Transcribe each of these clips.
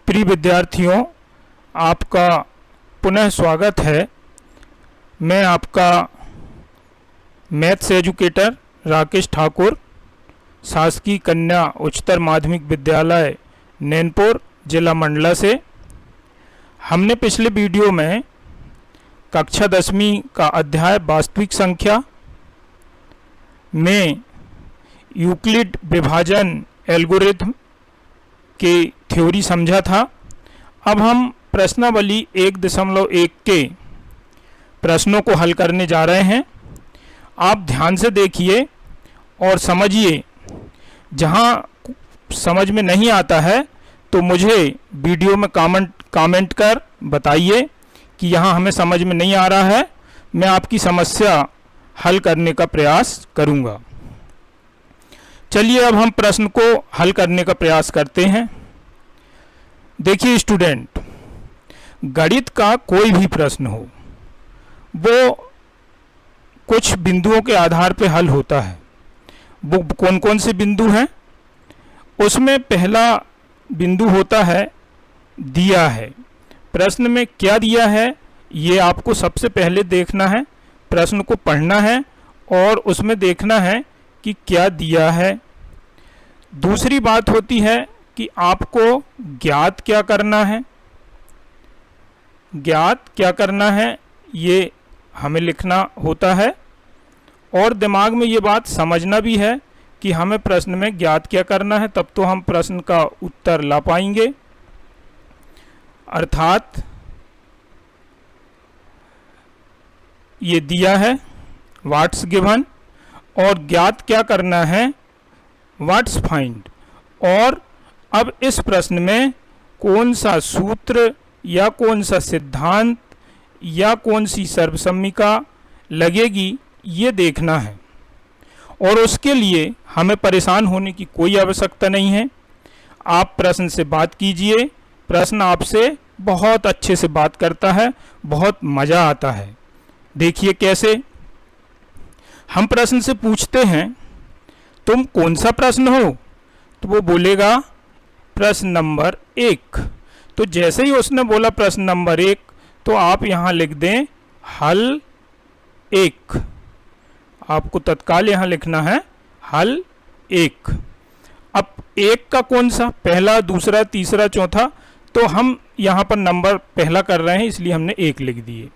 प्रिय विद्यार्थियों, आपका पुनः स्वागत है। मैं आपका मैथ्स एजुकेटर राकेश ठाकुर, शासकीय कन्या उच्चतर माध्यमिक विद्यालय नैनपुर, जिला मंडला से। हमने पिछले वीडियो में कक्षा 10वीं का अध्याय वास्तविक संख्या में यूक्लिड विभाजन एल्गोरिथम के थ्योरी समझा था। अब हम प्रश्नावली 1.1 के प्रश्नों को हल करने जा रहे हैं। आप ध्यान से देखिए और समझिए। जहां समझ में नहीं आता है तो मुझे वीडियो में कमेंट कर बताइए कि यहाँ हमें समझ में नहीं आ रहा है। मैं आपकी समस्या हल करने का प्रयास करूँगा। चलिए अब हम प्रश्न को हल करने का प्रयास करते हैं। देखिए स्टूडेंट, गणित का कोई भी प्रश्न हो, वो कुछ बिंदुओं के आधार पर हल होता है। वो कौन कौन से बिंदु हैं? उसमें पहला बिंदु होता है दिया है। प्रश्न में क्या दिया है ये आपको सबसे पहले देखना है। प्रश्न को पढ़ना है और उसमें देखना है कि क्या दिया है। दूसरी बात होती है कि आपको ज्ञात क्या करना है। ज्ञात क्या करना है ये हमें लिखना होता है और दिमाग में ये बात समझना भी है कि हमें प्रश्न में ज्ञात क्या करना है, तब तो हम प्रश्न का उत्तर ला पाएंगे। अर्थात ये दिया है व्हाट्स गिवन और ज्ञात क्या करना है व्हाट्स फाइंड। और अब इस प्रश्न में कौन सा सूत्र या कौन सा सिद्धांत या कौन सी सर्वसम्मिका लगेगी ये देखना है। और उसके लिए हमें परेशान होने की कोई आवश्यकता नहीं है। आप प्रश्न से बात कीजिए। प्रश्न आपसे बहुत अच्छे से बात करता है, बहुत मज़ा आता है। देखिए कैसे। हम प्रश्न से पूछते हैं तुम कौन सा प्रश्न हो, तो वो बोलेगा प्रश्न नंबर 1। तो जैसे ही उसने बोला प्रश्न नंबर 1 तो आप यहाँ लिख दें हल 1। आपको तत्काल यहाँ लिखना है हल 1। अब 1 का कौन सा, पहला, दूसरा, तीसरा, चौथा, तो हम यहाँ पर नंबर पहला कर रहे हैं इसलिए हमने 1 लिख दिए।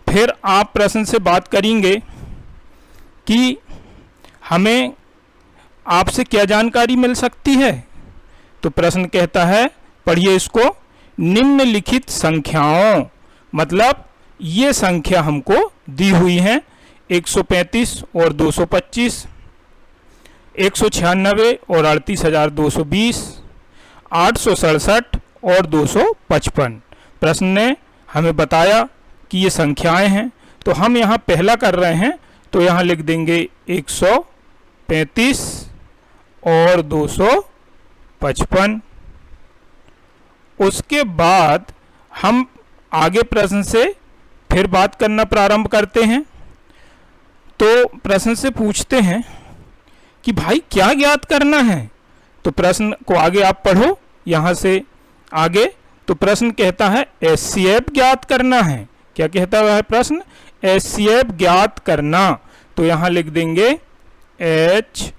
फिर आप प्रश्न से बात करेंगे कि हमें आपसे क्या जानकारी मिल सकती है। तो प्रश्न कहता है, पढ़िए इसको, निम्नलिखित संख्याओं, मतलब ये संख्या हमको दी हुई हैं 135 और 225, 196 और 38,220, 867 और 255। प्रश्न ने हमें बताया कि ये संख्याएं हैं, तो हम यहाँ पहला कर रहे हैं तो यहाँ लिख देंगे 135 और 255। उसके बाद हम आगे प्रश्न से फिर बात करना प्रारंभ करते हैं। तो प्रश्न से पूछते हैं कि भाई क्या ज्ञात करना है। तो प्रश्न को आगे आप पढ़ो यहाँ से आगे। तो प्रश्न कहता है HCF ज्ञात करना है। क्या कहता है प्रश्न? HCF ज्ञात करना। तो यहाँ लिख देंगे HCF।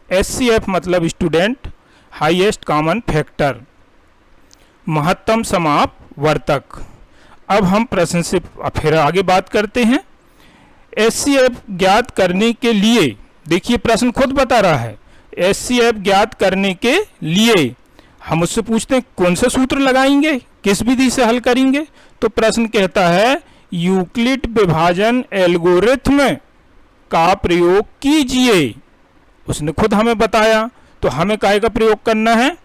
HCF मतलब स्टूडेंट हाईएस्ट कॉमन फैक्टर, महत्तम समापवर्तक। अब हम प्रश्न से फिर आगे बात करते हैं। HCF ज्ञात करने के लिए, देखिए प्रश्न खुद बता रहा है, HCF ज्ञात करने के लिए हम उससे पूछते हैं कौन सा सूत्र लगाएंगे, किस विधि से हल करेंगे। तो प्रश्न कहता है यूक्लिड विभाजन एल्गोरिथम का प्रयोग कीजिए। उसने खुद हमें बताया, तो हमें काय का प्रयोग करना है?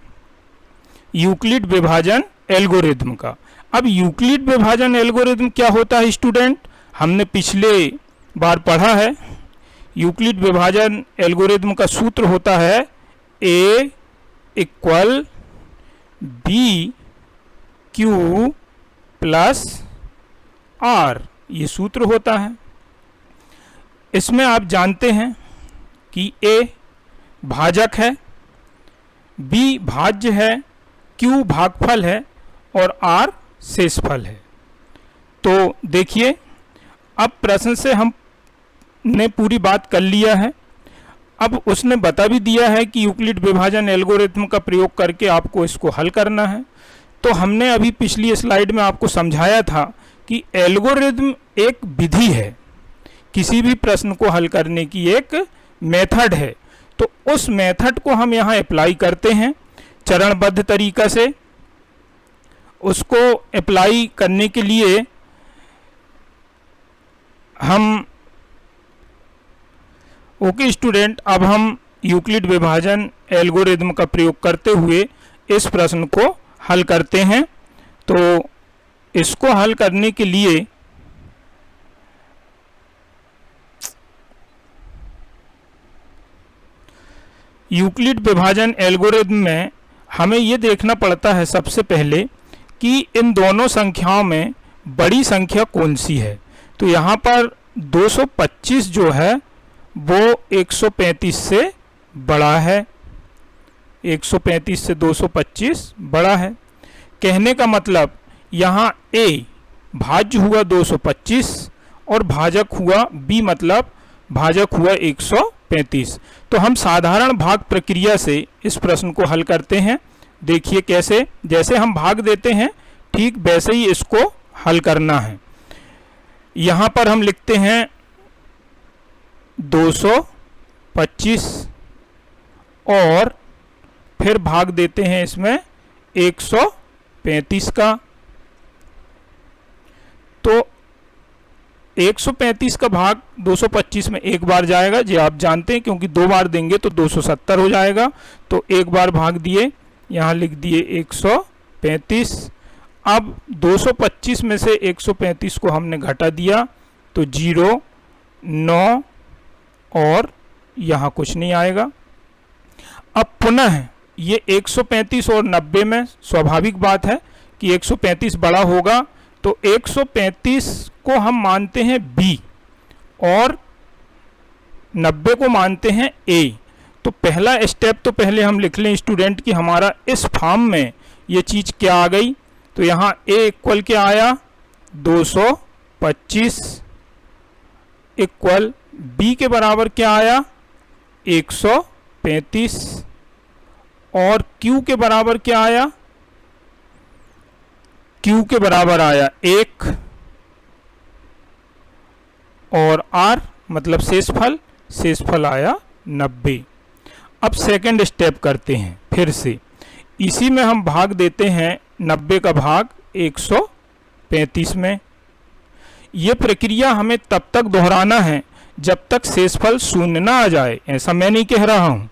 यूक्लिड विभाजन एल्गोरिथम का। अब यूक्लिड विभाजन एल्गोरिथम क्या होता है स्टूडेंट? हमने पिछले बार पढ़ा है। यूक्लिड विभाजन एल्गोरिथम का सूत्र होता है A = BQ + R। ये सूत्र होता है। इसमें आप जानते हैं कि A भाजक है, b भाज्य है, q भागफल है और r शेषफल है। तो देखिए अब प्रश्न से हमने पूरी बात कर लिया है। अब उसने बता भी दिया है कि यूक्लिड विभाजन एल्गोरिथम का प्रयोग करके आपको इसको हल करना है। तो हमने अभी पिछली स्लाइड में आपको समझाया था कि एल्गोरिथम एक विधि है, किसी भी प्रश्न को हल करने की एक मेथड है। तो उस मेथड को हम यहाँ अप्लाई करते हैं चरणबद्ध तरीका से। उसको अप्लाई करने के लिए हम ओके स्टूडेंट, अब हम यूक्लिड विभाजन एल्गोरिथम का प्रयोग करते हुए इस प्रश्न को हल करते हैं। तो इसको हल करने के लिए यूक्लिड विभाजन एल्गोरिथम में हमें ये देखना पड़ता है सबसे पहले कि इन दोनों संख्याओं में बड़ी संख्या कौन सी है। तो यहाँ पर 225 जो है वो 135 से बड़ा है, 135 से 225 बड़ा है। कहने का मतलब यहाँ a भाज्य हुआ 225 और भाजक हुआ b, मतलब भाजक हुआ 135। तो हम साधारण भाग प्रक्रिया से इस प्रश्न को हल करते हैं। देखिए कैसे, जैसे हम भाग देते हैं ठीक वैसे ही इसको हल करना है। यहाँ पर हम लिखते हैं 225 और फिर भाग देते हैं इसमें 135 का। तो 135 का भाग 225 में एक बार जाएगा, जी आप जानते हैं, क्योंकि दो बार देंगे तो 270 हो जाएगा। तो एक बार भाग दिए, यहाँ लिख दिए 135। अब 225 में से 135 को हमने घटा दिया तो 0, 9 और यहाँ कुछ नहीं आएगा। अब पुनः ये 135 और 90 में स्वाभाविक बात है कि 135 बड़ा होगा। तो 135 को हम मानते हैं b और 90 को मानते हैं a। तो पहला स्टेप तो पहले हम लिख लें स्टूडेंट कि हमारा इस फॉर्म में ये चीज़ क्या आ गई। तो यहाँ a इक्वल क्या आया 225 इक्वल b के बराबर क्या आया 135 और q के बराबर क्या आया, q के बराबर आया 1 और r मतलब शेषफल आया 90। अब सेकंड स्टेप करते हैं, फिर से इसी में हम भाग देते हैं 90 का भाग 135 में। ये प्रक्रिया हमें तब तक दोहराना है जब तक शेषफल शून्य ना आ जाए। ऐसा मैं नहीं कह रहा हूँ,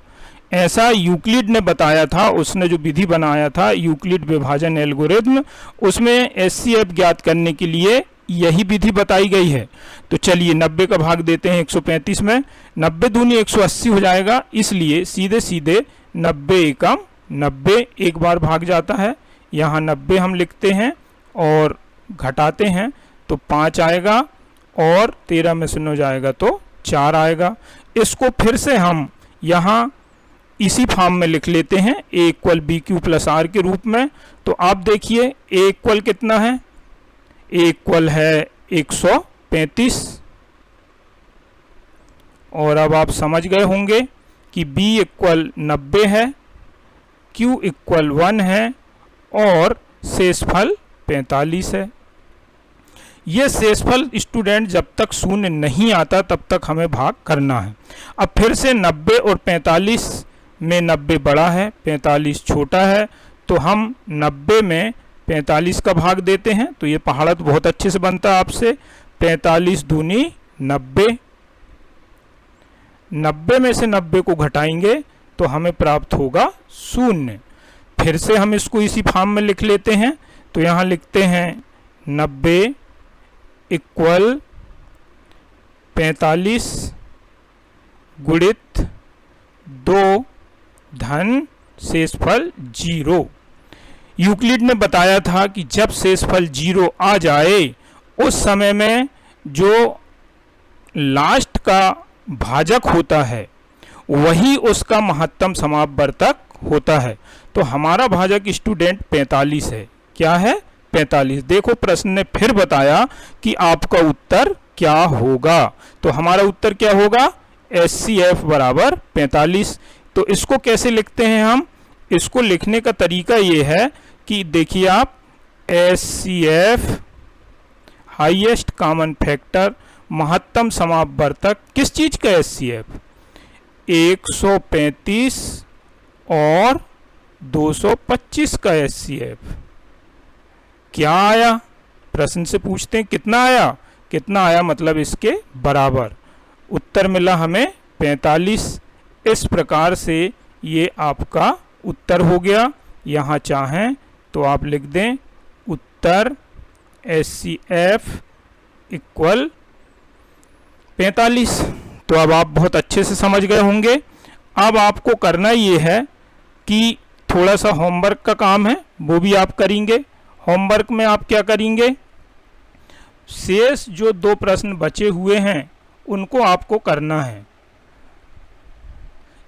ऐसा यूक्लिड ने बताया था। उसने जो विधि बनाया था यूक्लिड विभाजन एल्गोरिथम, उसमें एचसीएफ ज्ञात करने के लिए यही विधि बताई गई है। तो चलिए 90 का भाग देते हैं 135 में। 90 दूनी 180 हो जाएगा, इसलिए सीधे सीधे 90 एकम 90 एक बार भाग जाता है। यहाँ 90 हम लिखते हैं और घटाते हैं तो 5 आएगा और 13 में शून्य हो जाएगा तो 4 आएगा। इसको फिर से हम यहाँ इसी फॉर्म में लिख लेते हैं a equal b q plus r के रूप में। तो आप देखिए a इक्वल कितना है, a इक्वल है 135 और अब आप समझ गए होंगे कि b इक्वल 90 है, q इक्वल 1 है और शेषफल 45 है। ये शेषफल स्टूडेंट जब तक शून्य नहीं आता तब तक हमें भाग करना है। अब फिर से 90 और 45 में 90 बड़ा है, 45 छोटा है। तो हम 90 में 45 का भाग देते हैं। तो ये पहाड़ा तो बहुत अच्छे से बनता है आपसे। 45 दूनी 90, 90 में से 90 को घटाएंगे तो हमें प्राप्त होगा 0। फिर से हम इसको इसी फॉर्म में लिख लेते हैं। तो यहाँ लिखते हैं 90 इक्वल 45 गुणित 2 धन शेषफल 0। यूक्लिड ने बताया था कि जब शेषफल 0 आ जाए उस समय में जो लास्ट का भाजक होता है वही उसका महत्तम समापवर्तक होता है। तो हमारा भाजक स्टूडेंट 45 है। क्या है? 45। देखो प्रश्न ने फिर बताया कि आपका उत्तर क्या होगा। तो हमारा उत्तर क्या होगा? HCF बराबर 45। तो इसको कैसे लिखते हैं हम? इसको लिखने का तरीका ये है कि देखिए आप, HCF हाईएस्ट कॉमन फैक्टर, महत्तम समापवर्तक किस चीज का HCF? 135 और 225 का HCF क्या आया? प्रश्न से पूछते हैं कितना आया? कितना आया मतलब इसके बराबर। उत्तर मिला हमें 45। इस प्रकार से ये आपका उत्तर हो गया। यहाँ चाहें तो आप लिख दें उत्तर HCF इक्वल 45। तो अब आप बहुत अच्छे से समझ गए होंगे। अब आपको करना ये है कि थोड़ा सा होमवर्क का काम है, वो भी आप करेंगे। होमवर्क में आप क्या करेंगे? शेष जो 2 प्रश्न बचे हुए हैं उनको आपको करना है।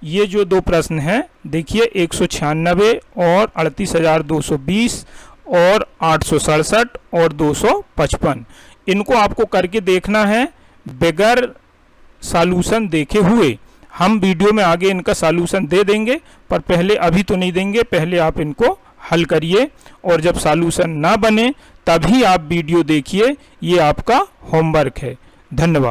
ये जो 2 प्रश्न हैं देखिए, 196 और 38,220 और 867 और 255, इनको आपको करके देखना है बगैर सॉल्यूशन देखे हुए। हम वीडियो में आगे इनका सॉल्यूशन दे देंगे, पर पहले अभी तो नहीं देंगे। पहले आप इनको हल करिए और जब सॉल्यूशन ना बने तभी आप वीडियो देखिए। ये आपका होमवर्क है। धन्यवाद।